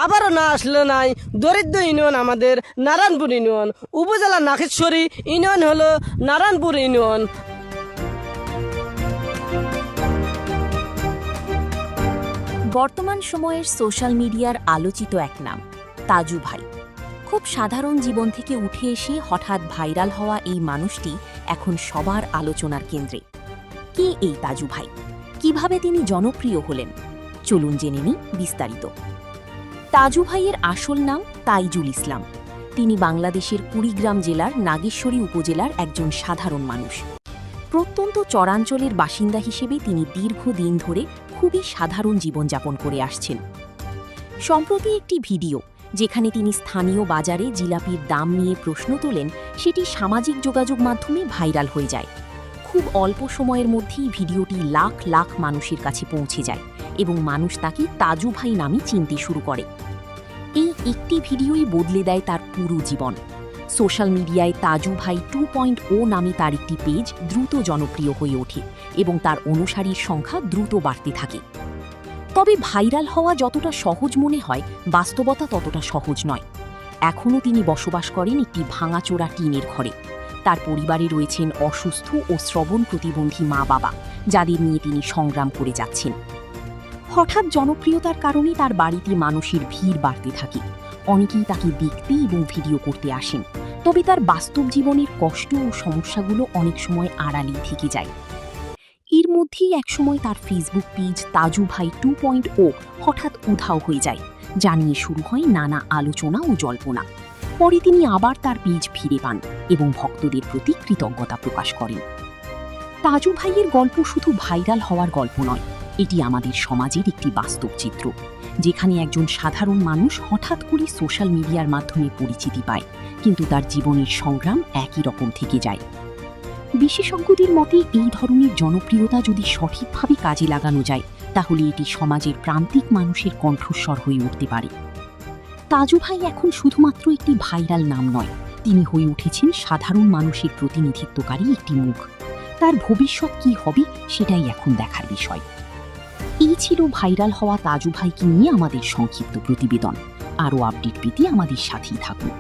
আবারও না আসলে নাই দরিদ্র ইউনিয়ন আমাদের নারায়ণপুর ইউনিয়ন, উপজেলা নাগেশ্বরী ইউনিয়ন হলো নারায়ণপুর ইউনিয়ন। বর্তমান সময়ের সোশ্যাল মিডিয়ার আলোচিত এক নাম তাজু ভাই। খুব সাধারণ জীবন থেকে উঠে এসে হঠাৎ ভাইরাল হওয়া এই মানুষটি এখন সবার আলোচনার কেন্দ্রে। কে এই তাজু ভাই, কিভাবে তিনি জনপ্রিয় হলেন, চলুন জেনে নিই বিস্তারিত। তাজু ভাইয়ের আসল নাম তাইজুল ইসলাম। তিনি বাংলাদেশের কুড়িগ্রাম জেলার নাগেশ্বরী উপজেলার একজন সাধারণ মানুষ। প্রত্যন্ত চরাঞ্চলের বাসিন্দা হিসেবে তিনি দীর্ঘদিন ধরে খুবই সাধারণ জীবনযাপন করে আসছেন। সম্প্রতি একটি ভিডিও যেখানে তিনি স্থানীয় বাজারে জিলাপির দাম নিয়ে প্রশ্ন তোলেন, সেটি সামাজিক যোগাযোগ মাধ্যমে ভাইরাল হয়ে যায়। খুব অল্প সময়ের মধ্যেই ভিডিওটি লাখ লাখ মানুষের কাছে পৌঁছে যায় এবং মানুষ তাকে তাজু ভাই নামে চিনতে শুরু করে। এই একটি ভিডিওই বদলে দেয় তার পুরো জীবন। সোশ্যাল মিডিয়ায় তাজু ভাই 2.0 নামে তার একটি পেজ দ্রুত জনপ্রিয় হয়ে ওঠে এবং তার অনুসারীর সংখ্যা দ্রুত বাড়তে থাকে। তবে ভাইরাল হওয়া যতটা সহজ মনে হয়, বাস্তবতা ততটা সহজ নয়। এখনও তিনি বসবাস করেন একটি ভাঙাচোরা টিনের ঘরে। তার পরিবারে রয়েছেন অসুস্থ ও শ্রবণ প্রতিবন্ধী মা বাবা, যাদের নিয়ে তিনি সংগ্রাম করে যাচ্ছেন। হঠাৎ জনপ্রিয়তার কারণে তার বাড়িতে মানুষের ভিড় বাড়তে থাকে। অনেকেই তাকে দেখতে এবং ভিডিও করতে আসেন, তবে তার বাস্তব জীবনের কষ্ট ও সমস্যাগুলো অনেক সময় আড়ালেই থেকে যায়। এর মধ্যেই একসময় তার ফেসবুক পেজ তাজু ভাই 2.0 হঠাৎ উধাও হয়ে যায়, যা নিয়ে শুরু হয় নানা আলোচনা ও জল্পনা। পরে তিনি আবার তার পেজ ফিরে পান এবং ভক্তদের প্রতি কৃতজ্ঞতা প্রকাশ করেন। তাজু ভাইয়ের গল্প শুধু ভাইরাল হওয়ার গল্প নয়, এটি আমাদের সমাজের একটি বাস্তব চিত্র, যেখানে একজন সাধারণ মানুষ হঠাৎ করে সোশ্যাল মিডিয়ার মাধ্যমে পরিচিতি পায়, কিন্তু তার জীবনের সংগ্রাম একই রকম থেকে যায়। বিশেষজ্ঞদের মতে এই ধরনের জনপ্রিয়তা যদি সঠিকভাবে কাজে লাগানো যায়, তাহলে এটি সমাজের প্রান্তিক মানুষের কণ্ঠস্বর হয়ে উঠতে পারে। তাজু ভাই এখন শুধুমাত্র একটি ভাইরাল নাম নয়, তিনি হয়ে উঠেছেন সাধারণ মানুষের প্রতিনিধিত্বকারী একটি মুখ। তার ভবিষ্যৎ কী হবে সেটাই এখন দেখার বিষয়। এই ছিল ভাইরাল হওয়া তাজু ভাইকে নিয়ে আমাদের সংক্ষিপ্ত প্রতিবেদন। আরও আপডেট পেতে আমাদের সাথেই থাকুন।